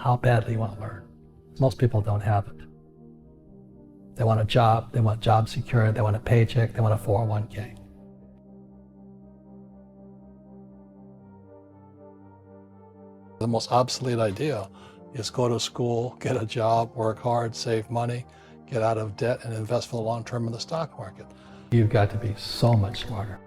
how badly you want to learn. Most people don't have it. They want a job, they want job security, they want a paycheck, they want a 401k. The most obsolete idea is go to school, get a job, work hard, save money, get out of debt, and invest for the long term in the stock market. You've got to be so much smarter.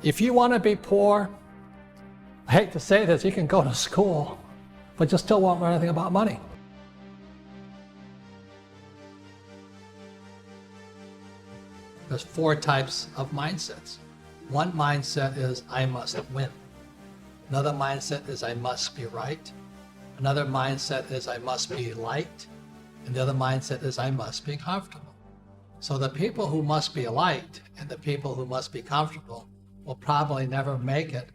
If you want to be poor, I hate to say this, you can go to school, but you still won't learn anything about money. There's 4 types of mindsets. One mindset is, I must win. Another mindset is, I must be right. Another mindset is, I must be liked. And the other mindset is, I must be comfortable. So the people who must be liked and the people who must be comfortable will probably never make it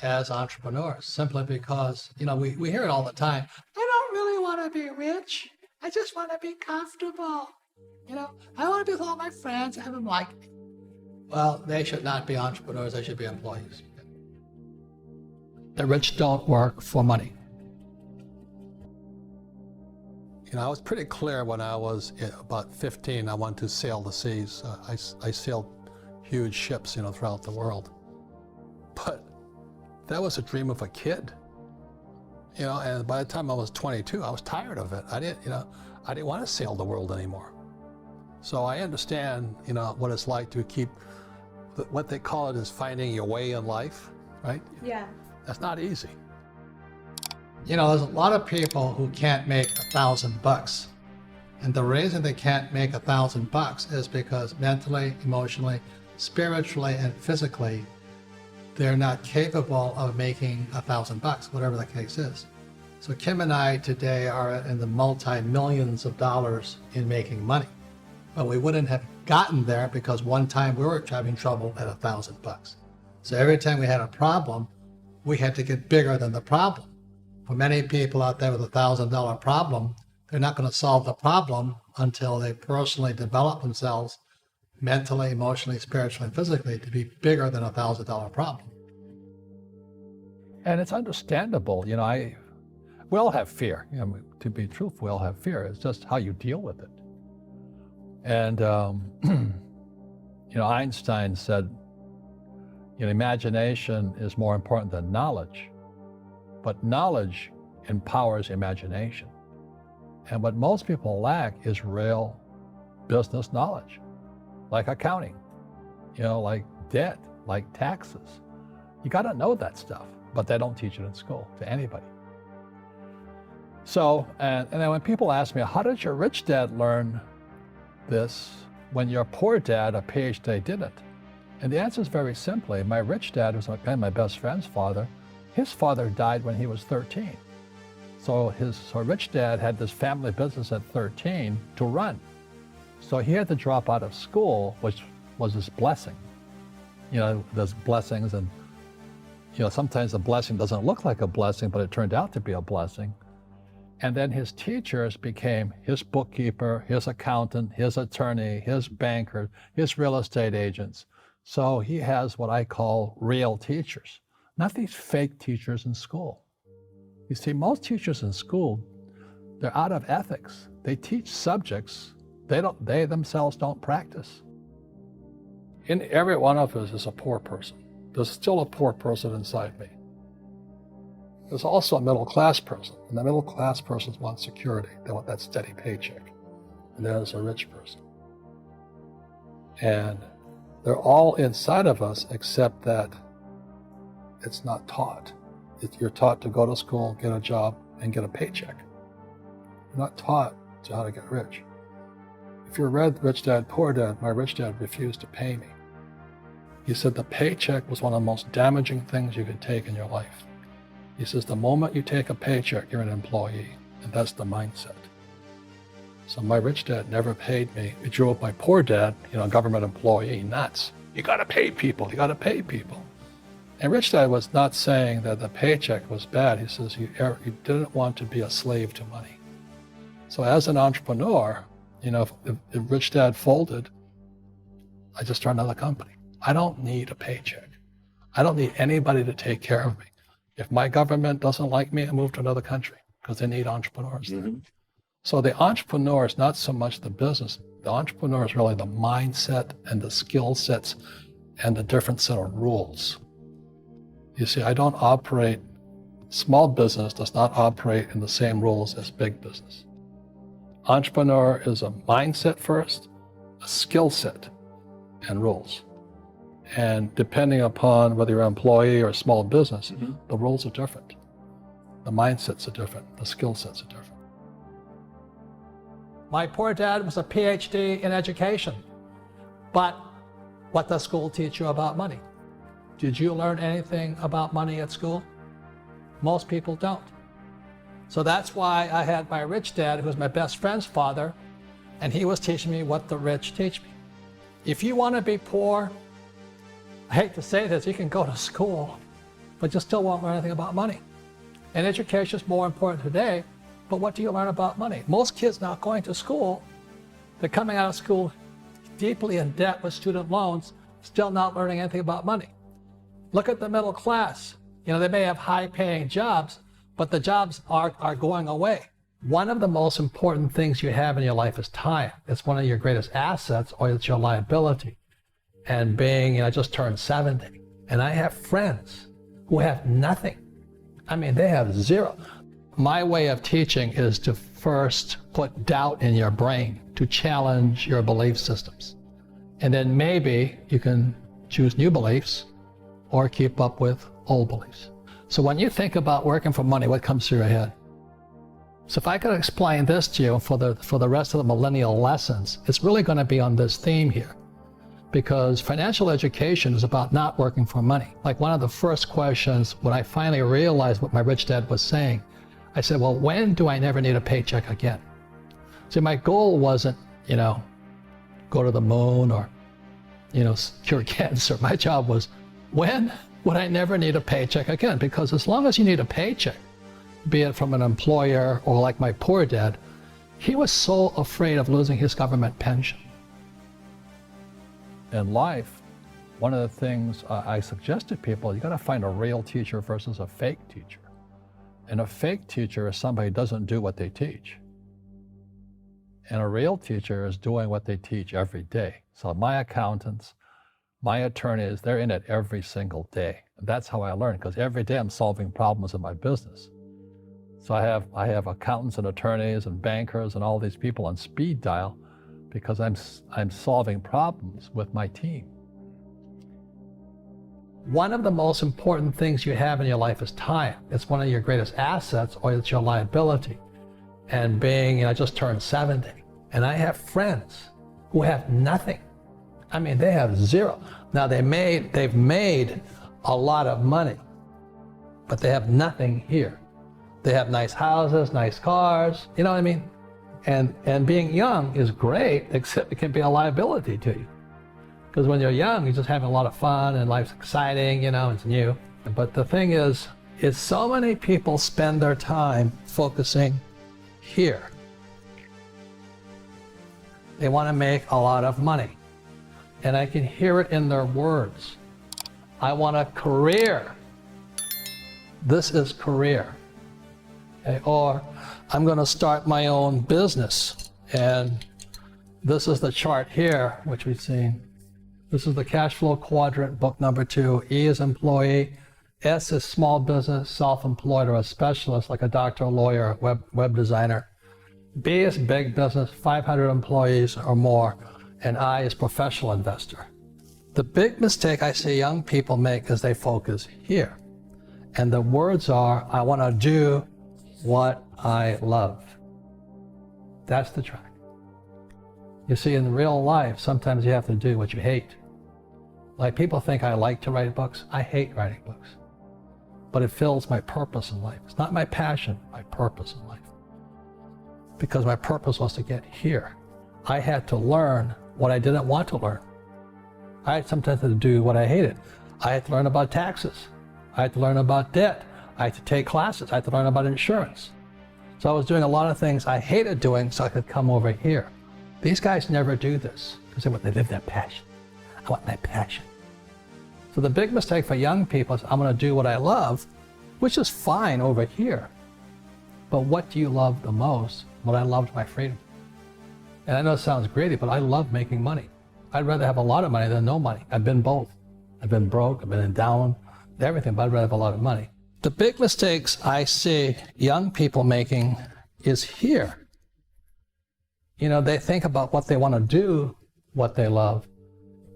as entrepreneurs, simply because, we hear it all the time. I don't really want to be rich. I just want to be comfortable. I want to be with all my friends, have them like me. Well, they should not be entrepreneurs, they should be employees. The rich don't work for money. I was pretty clear when I was about 15, I wanted to sail the seas. I sailed huge ships, throughout the world. But that was a dream of a kid. And by the time I was 22, I was tired of it. I didn't want to sail the world anymore. So I understand, what it's like to keep, what they call it is finding your way in life, right? Yeah. That's not easy. There's a lot of people who can't make $1,000. And the reason they can't make $1,000 is because mentally, emotionally, spiritually, and physically, they're not capable of making $1,000, whatever the case is. So Kim and I today are in the multi-millions of dollars in making money. But we wouldn't have gotten there because one time we were having trouble at $1,000. So every time we had a problem, we had to get bigger than the problem. For many people out there with a $1,000 problem, they're not going to solve the problem until they personally develop themselves mentally, emotionally, spiritually, and physically to be bigger than a $1,000 problem. And it's understandable. We all have fear. To be truthful, we all have fear. It's just how you deal with it. And, Einstein said, imagination is more important than knowledge, but knowledge empowers imagination. And what most people lack is real business knowledge, like accounting, like debt, like taxes. You got to know that stuff, but they don't teach it in school to anybody. So, and then when people ask me, how did your rich dad learn this when your poor dad, a PhD, didn't? And the answer is very simply, my rich dad was my best friend's father. His father died when he was 13. So rich dad had this family business at 13 to run. So he had to drop out of school, which was his blessing. There's blessings and, sometimes a blessing doesn't look like a blessing, but it turned out to be a blessing. And then his teachers became his bookkeeper, his accountant, his attorney, his banker, his real estate agents. So he has what I call real teachers, not these fake teachers in school. You see, most teachers in school, they're out of ethics. They teach subjects they themselves don't practice. In every one of us is a poor person. There's still a poor person inside me. There's also a middle-class person, and the middle-class persons want security. They want that steady paycheck. And there's a rich person. And they're all inside of us, except that it's not taught. You're taught to go to school, get a job, and get a paycheck. You're not taught to how to get rich. If you read Rich Dad, Poor Dad, my rich dad refused to pay me. He said the paycheck was one of the most damaging things you could take in your life. He says, the moment you take a paycheck, you're an employee, and that's the mindset. So my rich dad never paid me. It drove my poor dad, government employee, nuts. You gotta pay people, you gotta pay people. And rich dad was not saying that the paycheck was bad. He says, you didn't want to be a slave to money. So as an entrepreneur, if rich dad folded, I just started another company. I don't need a paycheck. I don't need anybody to take care of me. If my government doesn't like me, I move to another country because they need entrepreneurs there. So the entrepreneur is not so much the business. The entrepreneur is really the mindset and the skill sets and the different set of rules. You see, I don't operate, small business does not operate in the same rules as big business. Entrepreneur is a mindset first, a skill set, and rules. And depending upon whether you're an employee or a small business, the rules are different. The mindsets are different. The skill sets are different. My poor dad was a PhD in education, but what does school teach you about money? Did you learn anything about money at school? Most people don't. So that's why I had my rich dad, who was my best friend's father, and he was teaching me what the rich teach me. If you want to be poor, I hate to say this, you can go to school, but you still won't learn anything about money. And education is more important today, but what do you learn about money? Most kids now going to school, they're coming out of school deeply in debt with student loans, still not learning anything about money. Look at the middle class. You know, they may have high-paying jobs, but the jobs are going away. One of the most important things you have in your life is time. It's one of your greatest assets, or it's your liability. And being, I just turned 70, and I have friends who have nothing. I mean, they have zero. My way of teaching is to first put doubt in your brain, to challenge your belief systems. And then maybe you can choose new beliefs or keep up with old beliefs. So when you think about working for money, what comes through your head? So if I could explain this to you for the rest of the millennial lessons, it's really going to be on this theme here. Because financial education is about not working for money. Like one of the first questions, when I finally realized what my rich dad was saying, I said, well, when do I never need a paycheck again? See, my goal wasn't, go to the moon or, cure cancer. My job was, when would I never need a paycheck again? Because as long as you need a paycheck, be it from an employer or like my poor dad, he was so afraid of losing his government pension. In life, one of the things I suggest to people, you got to find a real teacher versus a fake teacher. And a fake teacher is somebody who doesn't do what they teach. And a real teacher is doing what they teach every day. So my accountants, my attorneys, they're in it every single day. And that's how I learn, because every day I'm solving problems in my business. So I have accountants and attorneys and bankers and all these people on speed dial because I'm solving problems with my team. One of the most important things you have in your life is time. It's one of your greatest assets, or it's your liability. And being, I just turned 70, and I have friends who have nothing. I mean, they have zero. Now they've made a lot of money, but they have nothing here. They have nice houses, nice cars, you know what I mean? And being young is great, except it can be a liability to you. Because when you're young, you're just having a lot of fun and life's exciting, it's new. But the thing is so many people spend their time focusing here. They want to make a lot of money. And I can hear it in their words. I want a career. This is career. Okay? Or I'm going to start my own business. And this is the chart here, which we've seen. This is the cash flow quadrant, book number 2. E is employee. S is small business, self-employed, or a specialist like a doctor, a lawyer, web designer. B is big business, 500 employees or more. And I is professional investor. The big mistake I see young people make is they focus here. And the words are, I want to do what I love. That's the track. You see, in real life, sometimes you have to do what you hate. Like people think I like to write books. I hate writing books. But it fills my purpose in life. It's not my passion, my purpose in life. Because my purpose was to get here. I had to learn what I didn't want to learn. I had sometimes to do what I hated. I had to learn about taxes. I had to learn about debt. I had to take classes. I had to learn about insurance. So I was doing a lot of things I hated doing so I could come over here. These guys never do this because they live their passion. I want my passion. So the big mistake for young people is I'm going to do what I love, which is fine over here. But what do you love the most? Well, I loved my freedom. And I know it sounds greedy, but I love making money. I'd rather have a lot of money than no money. I've been both. I've been broke, I've been in down, everything, but I'd rather have a lot of money. The big mistakes I see young people making is here. You know, they think about what they want to do, what they love.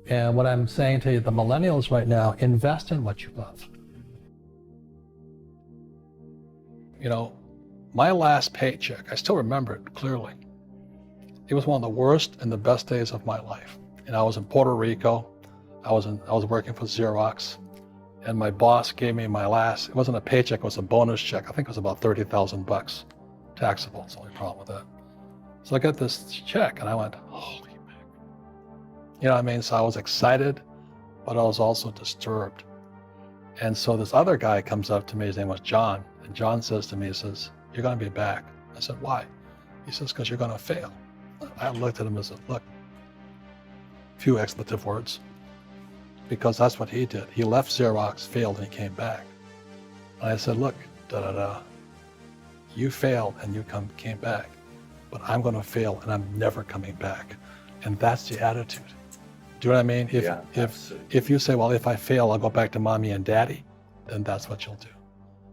And what I'm saying to you, the millennials right now, invest in what you love. You know, my last paycheck, I still remember it clearly. It was one of the worst and the best days of my life. And I was in Puerto Rico. I was working for Xerox. And my boss gave me my last, it wasn't a paycheck, it was a bonus check. I think it was about $30,000 taxable. That's the only problem with that. So I got this check and I went, holy man. You know what I mean? So I was excited, but I was also disturbed. And so this other guy comes up to me, his name was John. And John says to me, he says, you're going to be back. I said, why? He says, because you're going to fail. I looked at him and said, look, few expletive words, because that's what he did. He left Xerox, failed, and he came back. And I said, look, you failed and you came back, but I'm going to fail and I'm never coming back. And that's the attitude. Do you know what I mean? If you say, well, if I fail, I'll go back to mommy and daddy, then that's what you'll do.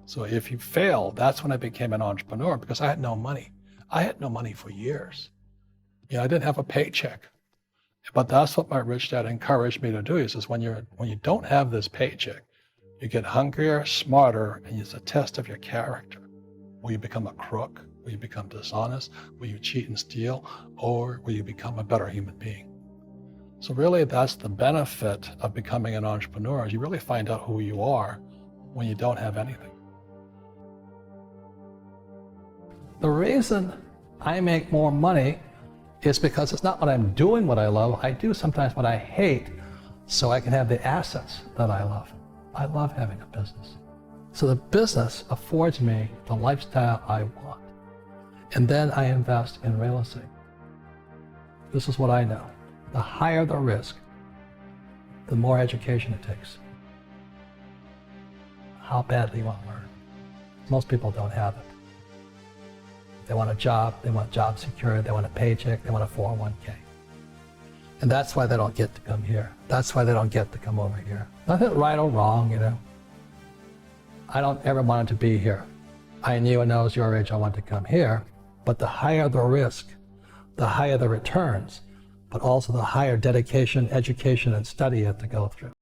So if you fail, that's when I became an entrepreneur, because I had no money. I had no money for years. You know, I didn't have a paycheck. But that's what my rich dad encouraged me to do. He says, when you don't have this paycheck, you get hungrier, smarter, and it's a test of your character. Will you become a crook? Will you become dishonest? Will you cheat and steal? Or will you become a better human being? So really, that's the benefit of becoming an entrepreneur, is you really find out who you are when you don't have anything. The reason I make more money is because it's not what I'm doing what I love. I do sometimes what I hate so I can have the assets that I love. I love having a business. So the business affords me the lifestyle I want. And then I invest in real estate. This is what I know. The higher the risk, the more education it takes. How badly you want to learn. Most people don't have it. They want a job, they want job security, they want a paycheck, they want a 401k. And that's why they don't get to come here. That's why they don't get to come over here. Nothing right or wrong, you know. I don't ever want to be here. I knew when I was your age I wanted to come here, but the higher the risk, the higher the returns, but also the higher dedication, education, and study you have to go through.